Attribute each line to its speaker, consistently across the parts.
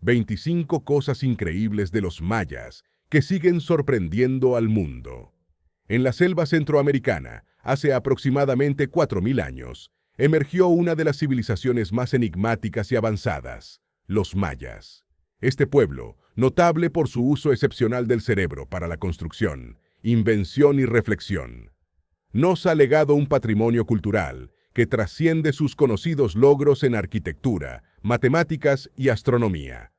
Speaker 1: 25 cosas increíbles de los mayas que siguen sorprendiendo al mundo. En la selva centroamericana, hace aproximadamente 4000 años, emergió una de las civilizaciones más enigmáticas y avanzadas, los mayas. Este pueblo, notable por su uso excepcional del cerebro para la construcción, invención y reflexión, nos ha legado un patrimonio cultural que trasciende sus conocidos logros en arquitectura, matemáticas y astronomía.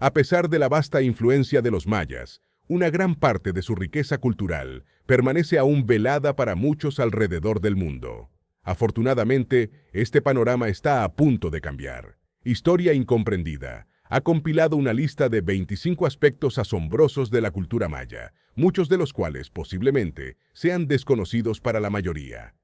Speaker 1: A pesar de la vasta influencia de los mayas, una gran parte de su riqueza cultural permanece aún velada para muchos alrededor del mundo. Afortunadamente, este panorama está a punto de cambiar. Historia Incomprendida ha compilado una lista de 25 aspectos asombrosos de la cultura maya, muchos de los cuales posiblemente sean desconocidos para la mayoría.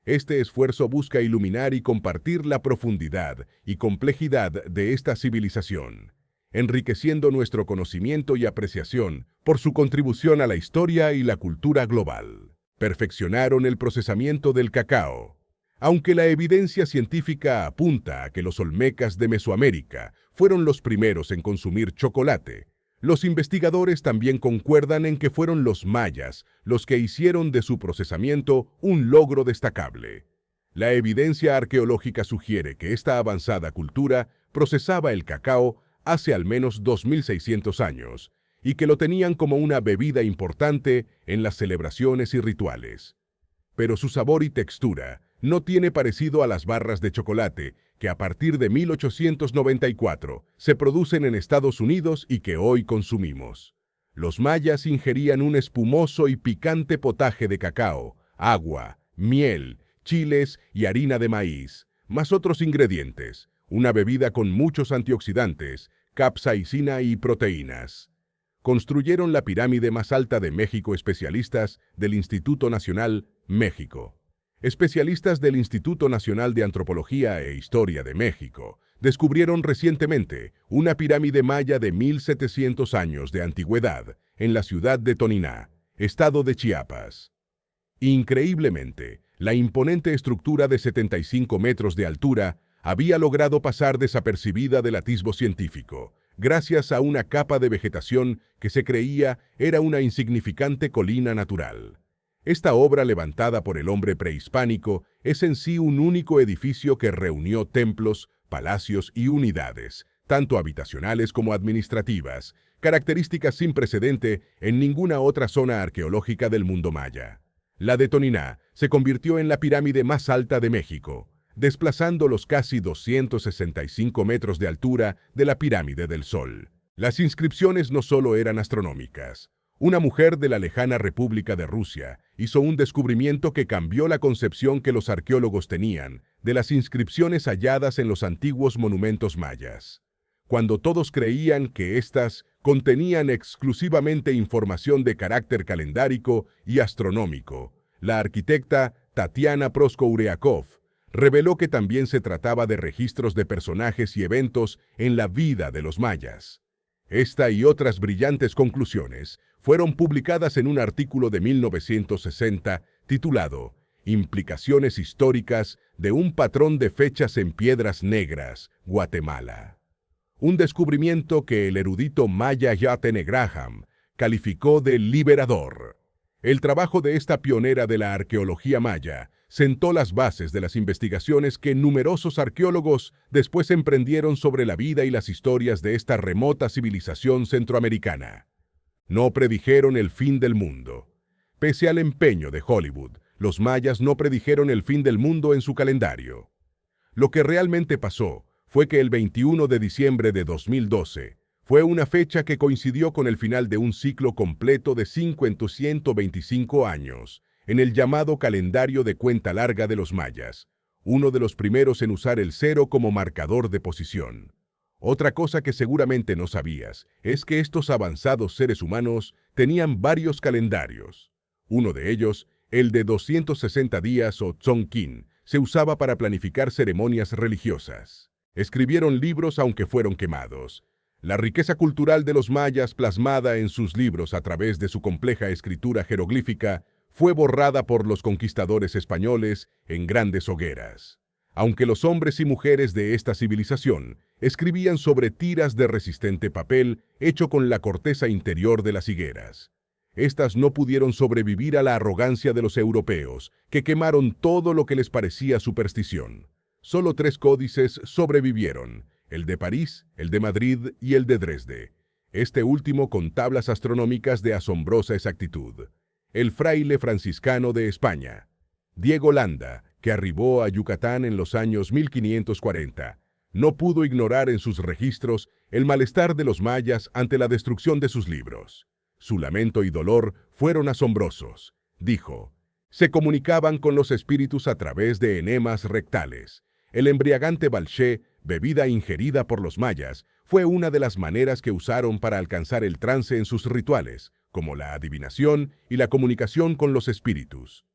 Speaker 1: Este esfuerzo busca iluminar y compartir la profundidad y complejidad de esta civilización, enriqueciendo nuestro conocimiento y apreciación por su contribución a la historia y la cultura global. Perfeccionaron el procesamiento del cacao. Aunque la evidencia científica apunta a que los olmecas de Mesoamérica fueron los primeros en consumir chocolate, los investigadores también concuerdan en que fueron los mayas los que hicieron de su procesamiento un logro destacable. La evidencia arqueológica sugiere que esta avanzada cultura procesaba el cacao hace al menos 2600 años y que lo tenían como una bebida importante en las celebraciones y rituales. Pero su sabor y textura no tiene parecido a las barras de chocolate que a partir de 1894 se producen en Estados Unidos y que hoy consumimos. Los mayas ingerían un espumoso y picante potaje de cacao, agua, miel, chiles y harina de maíz, más otros ingredientes, una bebida con muchos antioxidantes, capsaicina y proteínas. Construyeron la pirámide más alta de México. Especialistas del Instituto Nacional, México. Especialistas del Instituto Nacional de Antropología e Historia de México descubrieron recientemente una pirámide maya de 1700 años de antigüedad en la ciudad de Toniná, estado de Chiapas. Increíblemente, la imponente estructura de 75 metros de altura había logrado pasar desapercibida del atisbo científico, gracias a una capa de vegetación que se creía era una insignificante colina natural. Esta obra levantada por el hombre prehispánico es en sí un único edificio que reunió templos, palacios y unidades, tanto habitacionales como administrativas, características sin precedente en ninguna otra zona arqueológica del mundo maya. La de Toniná se convirtió en la pirámide más alta de México, desplazando los casi 265 metros de altura de la Pirámide del Sol. Las inscripciones no solo eran astronómicas. Una mujer de la lejana República de Rusia hizo un descubrimiento que cambió la concepción que los arqueólogos tenían de las inscripciones halladas en los antiguos monumentos mayas. Cuando todos creían que éstas contenían exclusivamente información de carácter calendárico y astronómico, la arquitecta Tatiana Proskoureakov reveló que también se trataba de registros de personajes y eventos en la vida de los mayas. Esta y otras brillantes conclusiones fueron publicadas en un artículo de 1960 titulado Implicaciones históricas de un patrón de fechas en piedras negras, Guatemala. Un descubrimiento que el erudito maya Yatene Graham calificó de liberador. El trabajo de esta pionera de la arqueología maya sentó las bases de las investigaciones que numerosos arqueólogos después emprendieron sobre la vida y las historias de esta remota civilización centroamericana. No predijeron el fin del mundo. Pese al empeño de Hollywood, los mayas no predijeron el fin del mundo en su calendario. Lo que realmente pasó fue que el 21 de diciembre de 2012 fue una fecha que coincidió con el final de un ciclo completo de 125 años, en el llamado calendario de cuenta larga de los mayas, uno de los primeros en usar el cero como marcador de posición. Otra cosa que seguramente no sabías es que estos avanzados seres humanos tenían varios calendarios. Uno de ellos, el de 260 días o Tzolk'in, se usaba para planificar ceremonias religiosas. Escribieron libros aunque fueron quemados. La riqueza cultural de los mayas plasmada en sus libros a través de su compleja escritura jeroglífica fue borrada por los conquistadores españoles en grandes hogueras. Aunque los hombres y mujeres de esta civilización escribían sobre tiras de resistente papel hecho con la corteza interior de las higueras. Estas no pudieron sobrevivir a la arrogancia de los europeos, que quemaron todo lo que les parecía superstición. Solo 3 códices sobrevivieron, el de París, el de Madrid y el de Dresde, este último con tablas astronómicas de asombrosa exactitud. El fraile franciscano de España, Diego Landa, que arribó a Yucatán en los años 1540, no pudo ignorar en sus registros el malestar de los mayas ante la destrucción de sus libros. Su lamento y dolor fueron asombrosos. Dijo, se comunicaban con los espíritus a través de enemas rectales. El embriagante balché, bebida ingerida por los mayas, fue una de las maneras que usaron para alcanzar el trance en sus rituales, como la adivinación y la comunicación con los espíritus.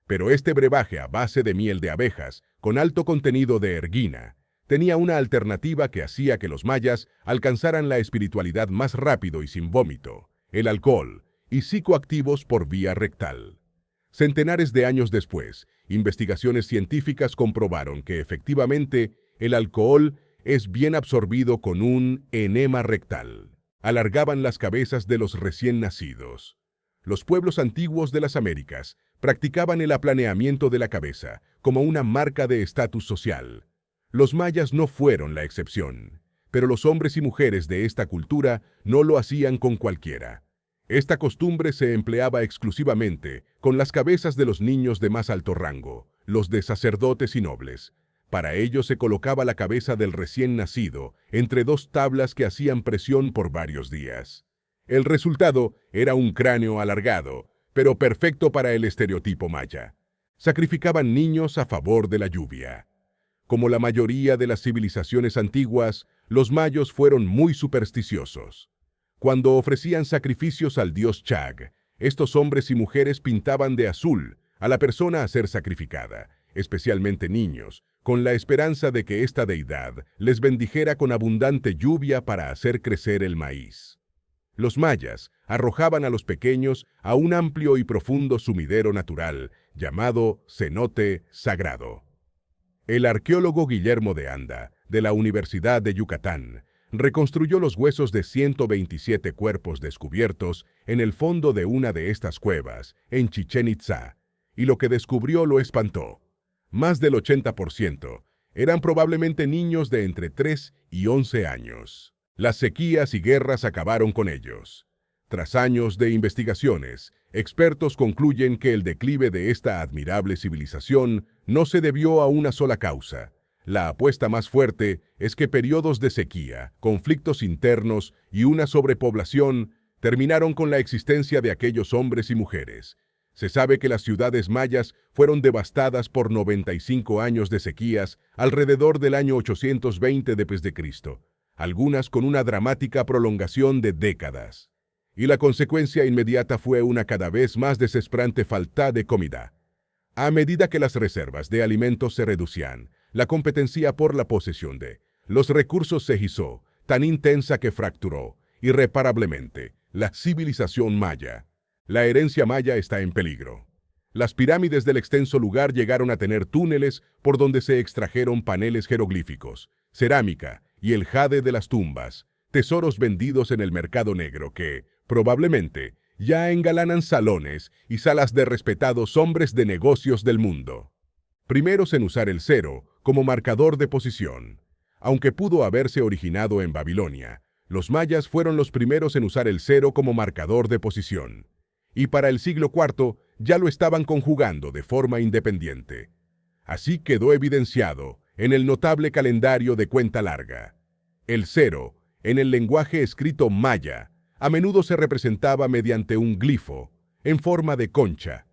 Speaker 1: Pero este brebaje a base de miel de abejas, con alto contenido de erguina, tenía una alternativa que hacía que los mayas alcanzaran la espiritualidad más rápido y sin vómito: el alcohol y psicoactivos por vía rectal. Centenares de años después, investigaciones científicas comprobaron que efectivamente el alcohol es bien absorbido con un enema rectal. Alargaban las cabezas de los recién nacidos. Los pueblos antiguos de las Américas practicaban el aplaneamiento de la cabeza como una marca de estatus social. Los mayas no fueron la excepción, pero los hombres y mujeres de esta cultura no lo hacían con cualquiera. Esta costumbre se empleaba exclusivamente con las cabezas de los niños de más alto rango, los de sacerdotes y nobles. Para ello se colocaba la cabeza del recién nacido entre 2 tablas que hacían presión por varios días. El resultado era un cráneo alargado, pero perfecto para el estereotipo maya. Sacrificaban niños a favor de la lluvia. Como la mayoría de las civilizaciones antiguas, los mayos fueron muy supersticiosos. Cuando ofrecían sacrificios al dios Chag, estos hombres y mujeres pintaban de azul a la persona a ser sacrificada, especialmente niños, con la esperanza de que esta deidad les bendijera con abundante lluvia para hacer crecer el maíz. Los mayas arrojaban a los pequeños a un amplio y profundo sumidero natural llamado cenote sagrado. El arqueólogo Guillermo de Anda, de la Universidad de Yucatán, reconstruyó los huesos de 127 cuerpos descubiertos en el fondo de una de estas cuevas, en Chichén Itzá, y lo que descubrió lo espantó. Más del 80% eran probablemente niños de entre 3 y 11 años. Las sequías y guerras acabaron con ellos. Tras años de investigaciones, expertos concluyen que el declive de esta admirable civilización no se debió a una sola causa. La apuesta más fuerte es que periodos de sequía, conflictos internos y una sobrepoblación terminaron con la existencia de aquellos hombres y mujeres. Se sabe que las ciudades mayas fueron devastadas por 95 años de sequías alrededor del año 820 d.C., algunas con una dramática prolongación de décadas. Y la consecuencia inmediata fue una cada vez más desesperante falta de comida. A medida que las reservas de alimentos se reducían, la competencia por la posesión de los recursos se hizo tan intensa que fracturó irreparablemente la civilización maya. La herencia maya está en peligro. Las pirámides del extenso lugar llegaron a tener túneles por donde se extrajeron paneles jeroglíficos, cerámica y el jade de las tumbas, tesoros vendidos en el mercado negro que, probablemente, ya engalanan salones y salas de respetados hombres de negocios del mundo. Primeros en usar el cero como marcador de posición. Aunque pudo haberse originado en Babilonia, los mayas fueron los primeros en usar el cero como marcador de posición. Y para el siglo IV ya lo estaban conjugando de forma independiente. Así quedó evidenciado en el notable calendario de cuenta larga. El cero, en el lenguaje escrito maya, a menudo se representaba mediante un glifo, en forma de concha.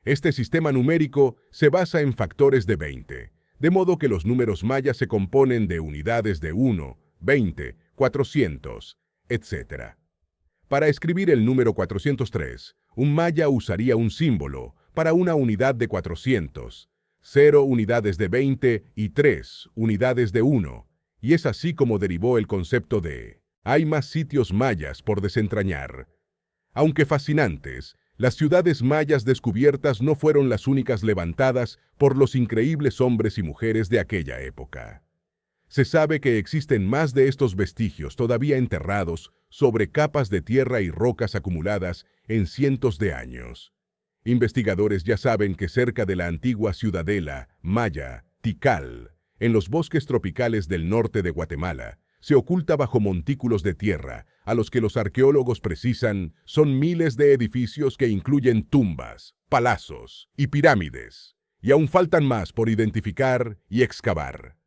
Speaker 1: Este sistema numérico se basa en factores de 20, de modo que los números mayas se componen de unidades de 1, 20, 400, etc. Para escribir el número 403, un maya usaría un símbolo para una unidad de 400, 0 unidades de 20 y 3 unidades de 1, y es así como derivó el concepto de hay más sitios mayas por desentrañar. Aunque fascinantes, las ciudades mayas descubiertas no fueron las únicas levantadas por los increíbles hombres y mujeres de aquella época. Se sabe que existen más de estos vestigios todavía enterrados sobre capas de tierra y rocas acumuladas en cientos de años. Investigadores ya saben que cerca de la antigua ciudadela maya, Tikal, en los bosques tropicales del norte de Guatemala, se oculta bajo montículos de tierra, a los que los arqueólogos precisan son miles de edificios que incluyen tumbas, palazos y pirámides, y aún faltan más por identificar y excavar.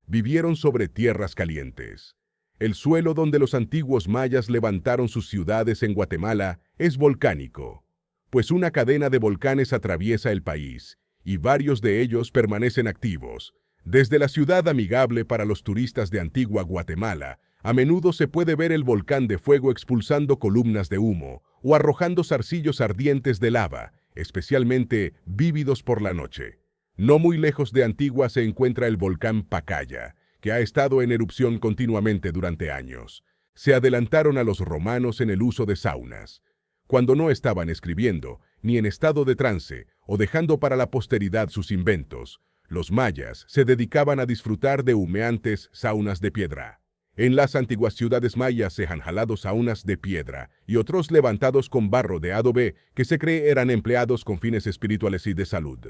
Speaker 1: Vivieron sobre tierras calientes. El suelo donde los antiguos mayas levantaron sus ciudades en Guatemala es volcánico, pues una cadena de volcanes atraviesa el país, y varios de ellos permanecen activos. Desde la ciudad amigable para los turistas de Antigua Guatemala, a menudo se puede ver el volcán de fuego expulsando columnas de humo o arrojando zarcillos ardientes de lava, especialmente vívidos por la noche. No muy lejos de Antigua se encuentra el volcán Pacaya, que ha estado en erupción continuamente durante años. Se adelantaron a los romanos en el uso de saunas. Cuando no estaban escribiendo, ni en estado de trance, o dejando para la posteridad sus inventos, los mayas se dedicaban a disfrutar de humeantes saunas de piedra. En las antiguas ciudades mayas se han jalado saunas de piedra y otros levantados con barro de adobe que se cree eran empleados con fines espirituales y de salud.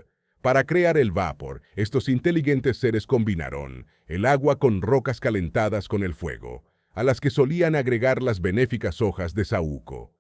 Speaker 1: Para crear el vapor, estos inteligentes seres combinaron el agua con rocas calentadas con el fuego, a las que solían agregar las benéficas hojas de saúco.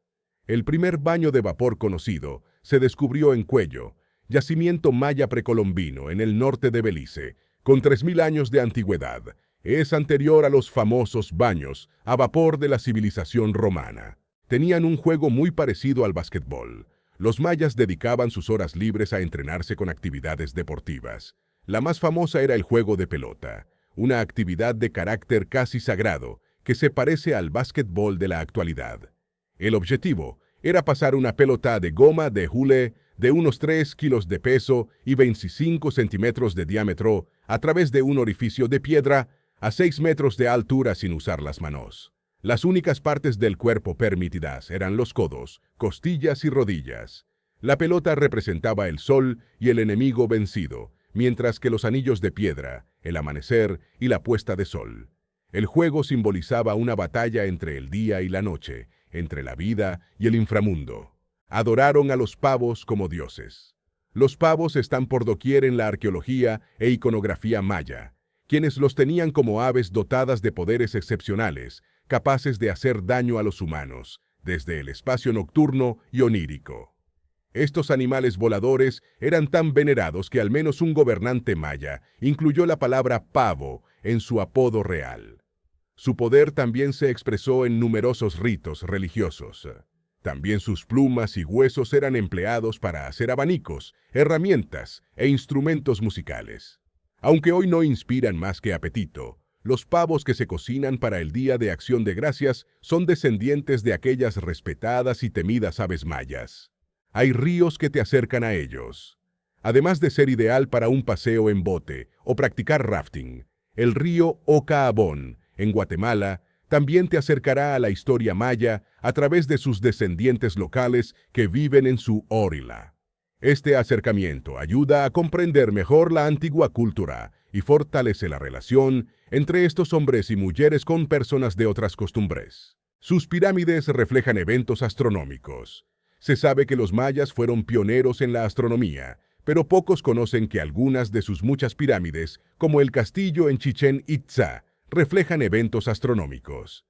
Speaker 1: El primer baño de vapor conocido se descubrió en Cuello, yacimiento maya precolombino en el norte de Belice, con 3000 años de antigüedad. Es anterior a los famosos baños a vapor de la civilización romana. Tenían un juego muy parecido al básquetbol. Los mayas dedicaban sus horas libres a entrenarse con actividades deportivas. La más famosa era el juego de pelota, una actividad de carácter casi sagrado que se parece al básquetbol de la actualidad. El objetivo era pasar una pelota de goma de hule de unos 3 kilos de peso y 25 centímetros de diámetro a través de un orificio de piedra a 6 metros de altura sin usar las manos. Las únicas partes del cuerpo permitidas eran los codos, costillas y rodillas. La pelota representaba el sol y el enemigo vencido, mientras que los anillos de piedra, el amanecer y la puesta de sol. El juego simbolizaba una batalla entre el día y la noche, entre la vida y el inframundo. Adoraron a los pavos como dioses. Los pavos están por doquier en la arqueología e iconografía maya, quienes los tenían como aves dotadas de poderes excepcionales, capaces de hacer daño a los humanos, desde el espacio nocturno y onírico. Estos animales voladores eran tan venerados que al menos un gobernante maya incluyó la palabra pavo en su apodo real. Su poder también se expresó en numerosos ritos religiosos. También sus plumas y huesos eran empleados para hacer abanicos, herramientas e instrumentos musicales. Aunque hoy no inspiran más que apetito, los pavos que se cocinan para el Día de Acción de Gracias son descendientes de aquellas respetadas y temidas aves mayas. Hay ríos que te acercan a ellos. Además de ser ideal para un paseo en bote o practicar rafting, el río Ocaabón, en Guatemala, también te acercará a la historia maya a través de sus descendientes locales que viven en su orilla. Este acercamiento ayuda a comprender mejor la antigua cultura y fortalece la relación entre estos hombres y mujeres con personas de otras costumbres. Sus pirámides reflejan eventos astronómicos. Se sabe que los mayas fueron pioneros en la astronomía, pero pocos conocen que algunas de sus muchas pirámides, como el castillo en Chichén Itzá, reflejan eventos astronómicos.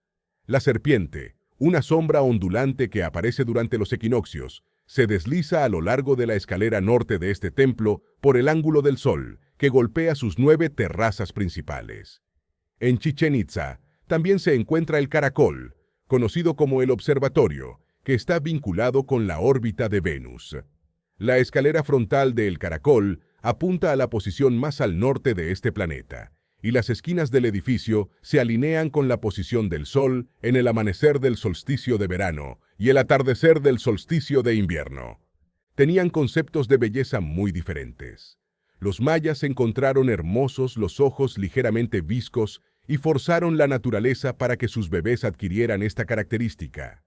Speaker 1: La serpiente, una sombra ondulante que aparece durante los equinoccios, se desliza a lo largo de la escalera norte de este templo por el ángulo del sol, que golpea sus 9 terrazas principales. En Chichén Itzá también se encuentra el caracol, conocido como el observatorio, que está vinculado con la órbita de Venus. La escalera frontal del caracol apunta a la posición más al norte de este planeta, y las esquinas del edificio se alinean con la posición del sol en el amanecer del solsticio de verano y el atardecer del solsticio de invierno. Tenían conceptos de belleza muy diferentes. Los mayas encontraron hermosos los ojos ligeramente viscos y forzaron la naturaleza para que sus bebés adquirieran esta característica.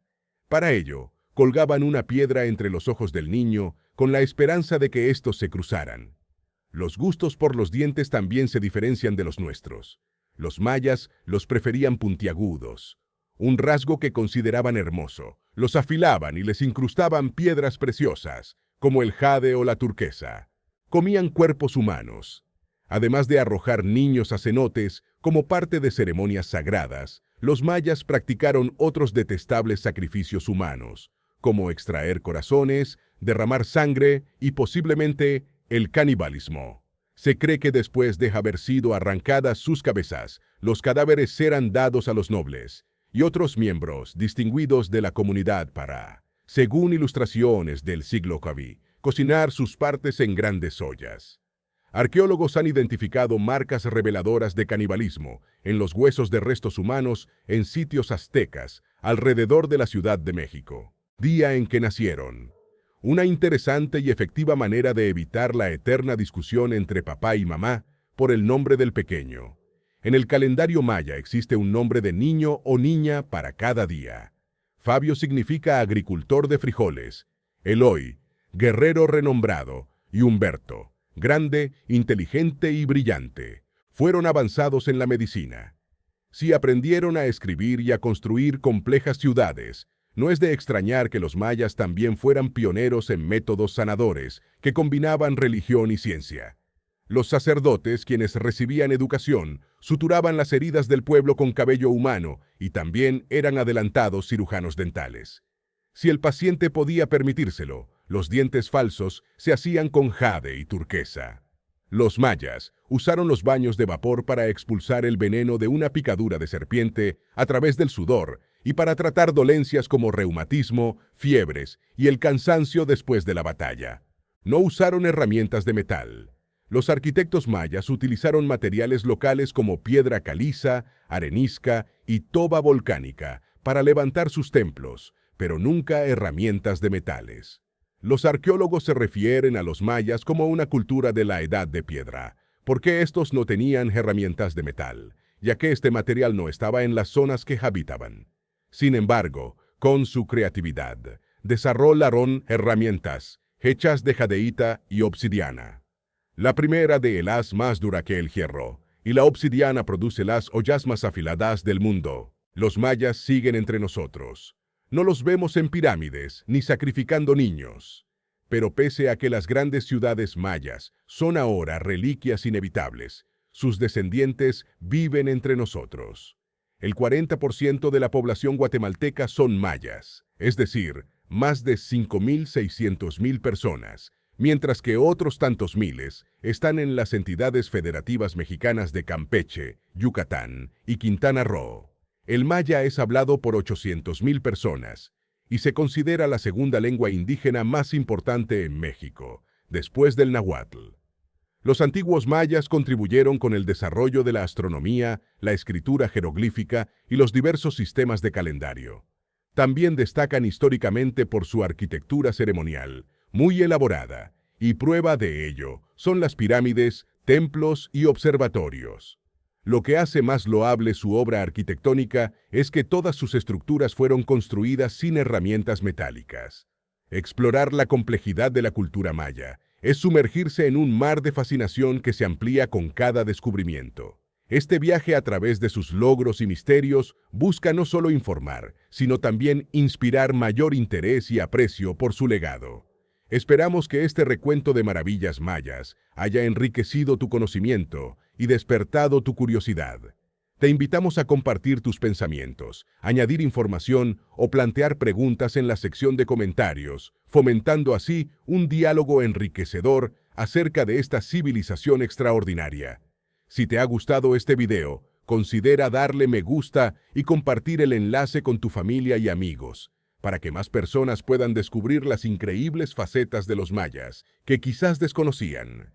Speaker 1: Para ello, colgaban una piedra entre los ojos del niño con la esperanza de que estos se cruzaran. Los gustos por los dientes también se diferencian de los nuestros. Los mayas los preferían puntiagudos, un rasgo que consideraban hermoso. Los afilaban y les incrustaban piedras preciosas, como el jade o la turquesa. Comían cuerpos humanos. Además de arrojar niños a cenotes como parte de ceremonias sagradas, los mayas practicaron otros detestables sacrificios humanos, como extraer corazones, derramar sangre y posiblemente el canibalismo. Se cree que después de haber sido arrancadas sus cabezas, los cadáveres eran dados a los nobles y otros miembros distinguidos de la comunidad para, según ilustraciones del siglo IV, cocinar sus partes en grandes ollas. Arqueólogos han identificado marcas reveladoras de canibalismo en los huesos de restos humanos en sitios aztecas alrededor de la Ciudad de México, día en que nacieron. Una interesante y efectiva manera de evitar la eterna discusión entre papá y mamá por el nombre del pequeño. En el calendario maya existe un nombre de niño o niña para cada día. Fabio significa agricultor de frijoles, Eloy, guerrero renombrado, y Humberto, grande, inteligente y brillante. Fueron avanzados en la medicina. Si aprendieron a escribir y a construir complejas ciudades, no es de extrañar que los mayas también fueran pioneros en métodos sanadores que combinaban religión y ciencia. Los sacerdotes, quienes recibían educación, suturaban las heridas del pueblo con cabello humano y también eran adelantados cirujanos dentales. Si el paciente podía permitírselo, los dientes falsos se hacían con jade y turquesa. Los mayas usaron los baños de vapor para expulsar el veneno de una picadura de serpiente a través del sudor y para tratar dolencias como reumatismo, fiebres y el cansancio después de la batalla. No usaron herramientas de metal. Los arquitectos mayas utilizaron materiales locales como piedra caliza, arenisca y toba volcánica para levantar sus templos, pero nunca herramientas de metales. Los arqueólogos se refieren a los mayas como una cultura de la Edad de Piedra, porque estos no tenían herramientas de metal, ya que este material no estaba en las zonas que habitaban. Sin embargo, con su creatividad, desarrollaron herramientas hechas de jadeíta y obsidiana. La primera de ellas más dura que el hierro, y la obsidiana produce las ollas más afiladas del mundo. Los mayas siguen entre nosotros. No los vemos en pirámides ni sacrificando niños. Pero pese a que las grandes ciudades mayas son ahora reliquias inevitables, sus descendientes viven entre nosotros. El 40% de la población guatemalteca son mayas, es decir, más de 5.600.000 personas, mientras que otros tantos miles están en las entidades federativas mexicanas de Campeche, Yucatán y Quintana Roo. El maya es hablado por 800.000 personas y se considera la segunda lengua indígena más importante en México, después del náhuatl. Los antiguos mayas contribuyeron con el desarrollo de la astronomía, la escritura jeroglífica y los diversos sistemas de calendario. También destacan históricamente por su arquitectura ceremonial, muy elaborada, y prueba de ello son las pirámides, templos y observatorios. Lo que hace más loable su obra arquitectónica es que todas sus estructuras fueron construidas sin herramientas metálicas. Explorar la complejidad de la cultura maya es sumergirse en un mar de fascinación que se amplía con cada descubrimiento. Este viaje a través de sus logros y misterios busca no solo informar, sino también inspirar mayor interés y aprecio por su legado. Esperamos que este recuento de maravillas mayas haya enriquecido tu conocimiento y despertado tu curiosidad. Te invitamos a compartir tus pensamientos, añadir información o plantear preguntas en la sección de comentarios, fomentando así un diálogo enriquecedor acerca de esta civilización extraordinaria. Si te ha gustado este video, considera darle me gusta y compartir el enlace con tu familia y amigos, para que más personas puedan descubrir las increíbles facetas de los mayas que quizás desconocían.